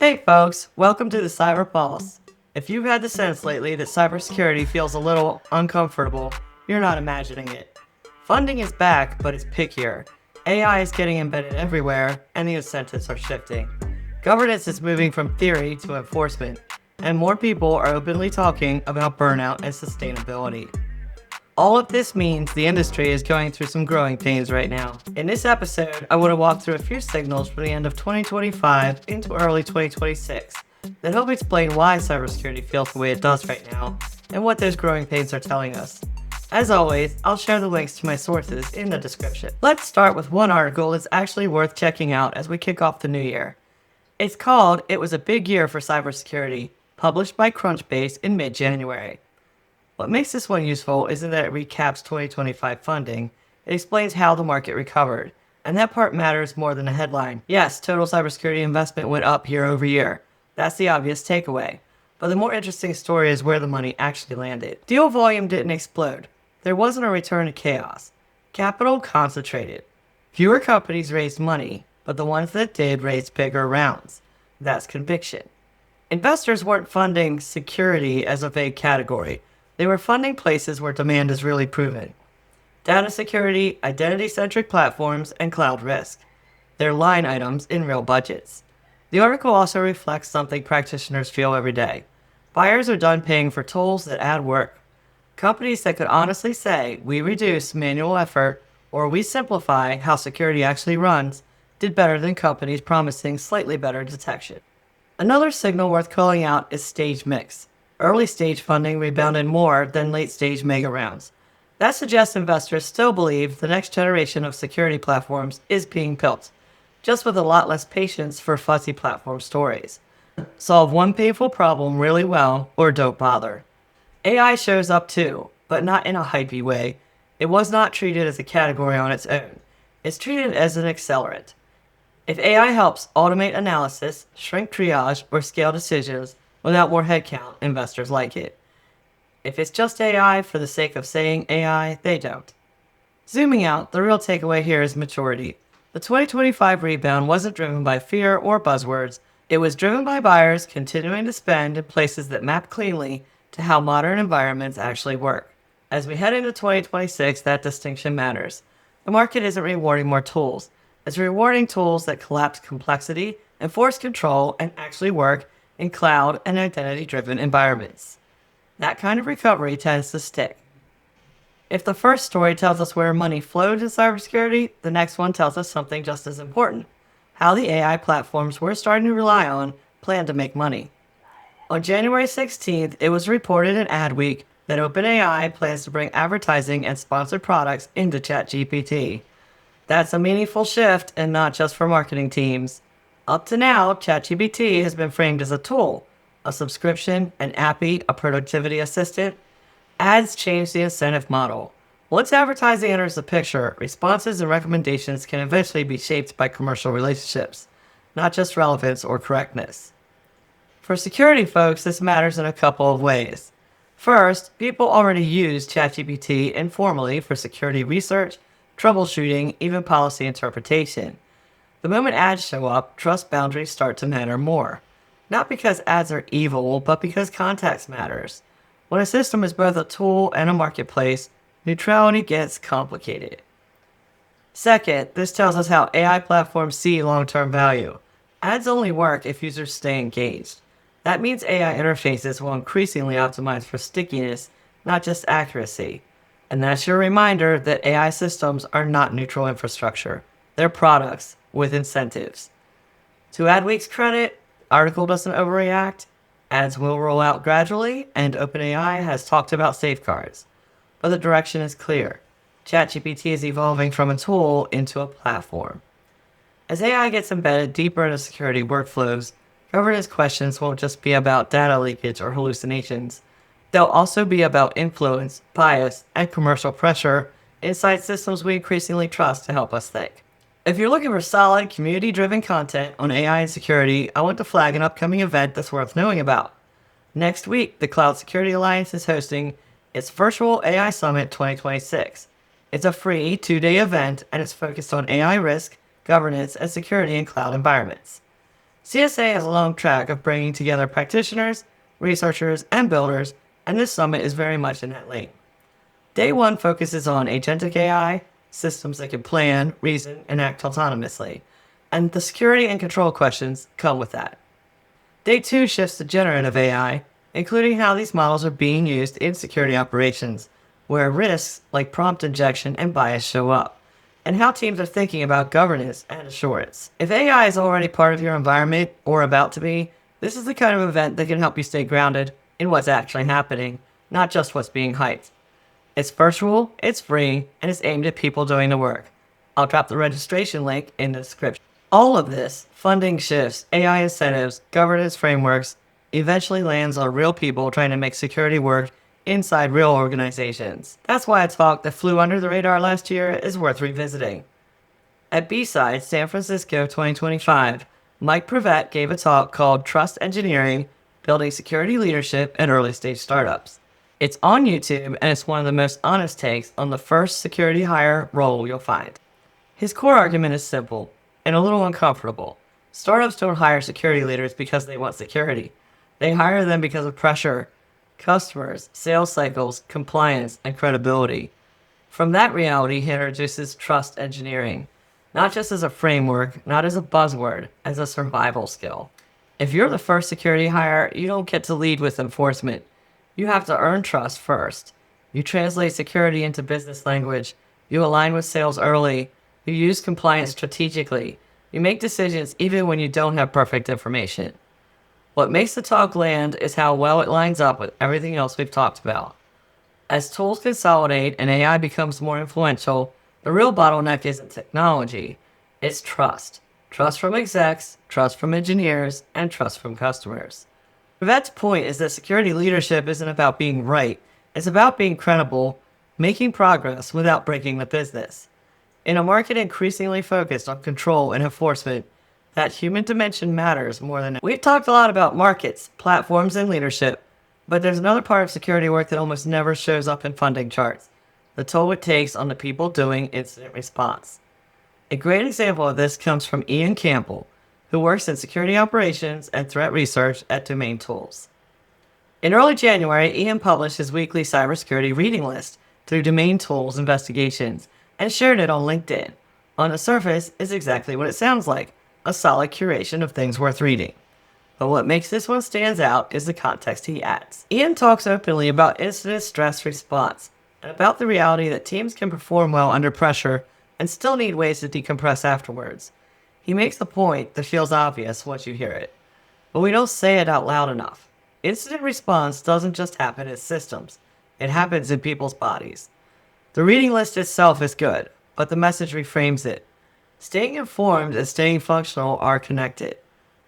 Hey folks, welcome to the Cyber Pulse. If you've had the sense lately that cybersecurity feels a little uncomfortable, you're not imagining it. Funding is back, but it's pickier. AI is getting embedded everywhere, and the incentives are shifting. Governance is moving from theory to enforcement, and more people are openly talking about burnout and sustainability. All of this means the industry is going through some growing pains right now. In this episode, I want to walk through a few signals from the end of 2025 into early 2026 that help explain why cybersecurity feels the way it does right now and what those growing pains are telling us. As always, I'll share the links to my sources in the description. Let's start with one article that's actually worth checking out as we kick off the new year. It's called "It Was a Big Year for Cybersecurity," published by Crunchbase in mid-January. What makes this one useful isn't that it recaps 2025 funding, it explains how the market recovered. And that part matters more than a headline. Yes, total cybersecurity investment went up year over year. That's the obvious takeaway. But the more interesting story is where the money actually landed. Deal volume didn't explode. There wasn't a return to chaos. Capital concentrated. Fewer companies raised money, but the ones that did raised bigger rounds. That's conviction. Investors weren't funding security as a vague category. They were funding places where demand is really proven. Data security, identity-centric platforms, and cloud risk. They're line items in real budgets. The article also reflects something practitioners feel every day. Buyers are done paying for tools that add work. Companies that could honestly say, "We reduce manual effort," or "We simplify how security actually runs," did better than companies promising slightly better detection. Another signal worth calling out is stage mix. Early stage funding rebounded more than late stage mega rounds. That suggests investors still believe the next generation of security platforms is being built, just with a lot less patience for fuzzy platform stories. Solve one painful problem really well or don't bother. AI shows up too, but not in a hypey way. It was not treated as a category on its own. It's treated as an accelerant. If AI helps automate analysis, shrink triage, or scale decisions without more headcount, investors like it. If it's just AI for the sake of saying AI, they don't. Zooming out, the real takeaway here is maturity. The 2025 rebound wasn't driven by fear or buzzwords. It was driven by buyers continuing to spend in places that map cleanly to how modern environments actually work. As we head into 2026, that distinction matters. The market isn't rewarding more tools. It's rewarding tools that collapse complexity, enforce control, and actually work in cloud and identity-driven environments. That kind of recovery tends to stick. If the first story tells us where money flowed in cybersecurity, the next one tells us something just as important: how the AI platforms we're starting to rely on plan to make money. On January 16th, it was reported in Adweek that OpenAI plans to bring advertising and sponsored products into ChatGPT. That's a meaningful shift, and not just for marketing teams. Up to now, ChatGPT has been framed as a tool, a subscription, an appy, a productivity assistant. Ads change the incentive model. Once advertising enters the picture, responses and recommendations can eventually be shaped by commercial relationships, not just relevance or correctness. For security folks, this matters in a couple of ways. First, people already use ChatGPT informally for security research, troubleshooting, even policy interpretation. The moment ads show up, trust boundaries start to matter more. Not because ads are evil, but because context matters. When a system is both a tool and a marketplace, neutrality gets complicated. Second, this tells us how AI platforms see long-term value. Ads only work if users stay engaged. That means AI interfaces will increasingly optimize for stickiness, not just accuracy. And that's your reminder that AI systems are not neutral infrastructure. They're products with incentives. To Adweek's credit, the article doesn't overreact. Ads will roll out gradually, and OpenAI has talked about safeguards. But the direction is clear. ChatGPT is evolving from a tool into a platform. As AI gets embedded deeper into security workflows, governance questions won't just be about data leakage or hallucinations. They'll also be about influence, bias, and commercial pressure inside systems we increasingly trust to help us think. If you're looking for solid, community-driven content on AI and security, I want to flag an upcoming event that's worth knowing about. Next week, the Cloud Security Alliance is hosting its virtual AI Summit 2026. It's a free 2-day event, and it's focused on AI risk, governance, and security in cloud environments. CSA has a long track of bringing together practitioners, researchers, and builders, and this summit is very much in that lane. Day 1 focuses on agentic AI, systems that can plan, reason, and act autonomously, and the security and control questions come with that. Day 2 shifts to generative AI, including how these models are being used in security operations, where risks like prompt injection and bias show up, and how teams are thinking about governance and assurance. If AI is already part of your environment or about to be, this is the kind of event that can help you stay grounded in what's actually happening, not just what's being hyped. It's virtual, it's free, and it's aimed at people doing the work. I'll drop the registration link in the description. All of this, funding shifts, AI incentives, governance frameworks, eventually lands on real people trying to make security work inside real organizations. That's why a talk that flew under the radar last year is worth revisiting. At B-Side, San Francisco 2025, Mike Prevet gave a talk called Trust Engineering, Building Security Leadership in Early Stage Startups. It's on YouTube, and it's one of the most honest takes on the first security hire role you'll find. His core argument is simple and a little uncomfortable. Startups don't hire security leaders because they want security. They hire them because of pressure, customers, sales cycles, compliance, and credibility. From that reality, he introduces trust engineering, not just as a framework, not as a buzzword, as a survival skill. If you're the first security hire, you don't get to lead with enforcement. You have to earn trust first. You translate security into business language. You align with sales early. You use compliance strategically. You make decisions even when you don't have perfect information. What makes the talk land is how well it lines up with everything else we've talked about. As tools consolidate and AI becomes more influential, the real bottleneck isn't technology, it's trust. Trust from execs, trust from engineers, and trust from customers. Prevet's point is that security leadership isn't about being right, it's about being credible, making progress without breaking the business. In a market increasingly focused on control and enforcement, that human dimension matters more than ever. We've talked a lot about markets, platforms, and leadership, but there's another part of security work that almost never shows up in funding charts: the toll it takes on the people doing incident response. A great example of this comes from Ian Campbell, who works in security operations and threat research at Domain Tools. In early January, Ian published his weekly cybersecurity reading list through Domain Tools Investigations and shared it on LinkedIn. On the surface, it's exactly what it sounds like: a solid curation of things worth reading. But what makes this one stand out is the context he adds. Ian talks openly about incident stress response and about the reality that teams can perform well under pressure and still need ways to decompress afterwards. He makes the point that feels obvious once you hear it, but we don't say it out loud enough. Incident response doesn't just happen in systems, it happens in people's bodies. The reading list itself is good, but the message reframes it. Staying informed and staying functional are connected.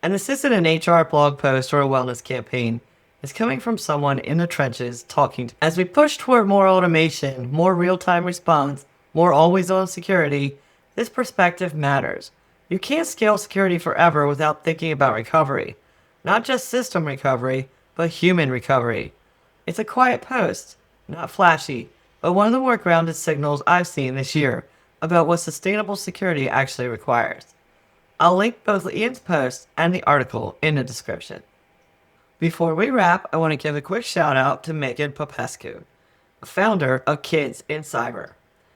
And this isn't an HR blog post or a wellness campaign. It's coming from someone in the trenches talking to. As we push toward more automation, more real-time response, more always-on security, this perspective matters. You can't scale security forever without thinking about recovery. Not just system recovery, but human recovery. It's a quiet post, not flashy, but one of the more grounded signals I've seen this year about what sustainable security actually requires. I'll link both Ian's post and the article in the description. Before we wrap, I want to give a quick shout out to Megan Popescu, founder of Kids in Cyber.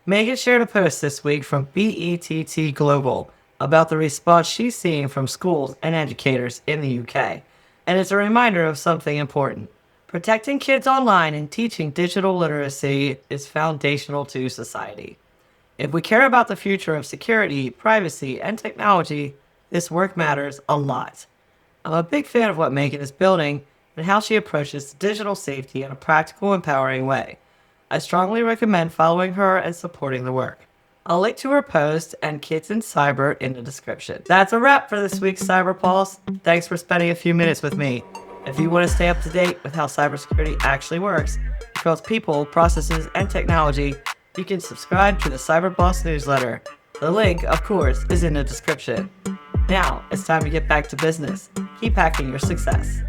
Megan shared a post this week from BETT Global about the response she's seeing from schools and educators in the UK, and it's a reminder of something important. Protecting kids online and teaching digital literacy is foundational to society. If we care about the future of security, privacy, and technology, this work matters a lot. I'm a big fan of what Megan is building and how she approaches digital safety in a practical, empowering way. I strongly recommend following her and supporting the work. I'll link to her post and Kids in Cyber in the description. That's a wrap for this week's Cyber Pulse. Thanks for spending a few minutes with me. If you want to stay up to date with how cybersecurity actually works across people, processes, and technology, you can subscribe to the Cyber Pulse newsletter. The link, of course, is in the description. Now, it's time to get back to business. Keep hacking your success.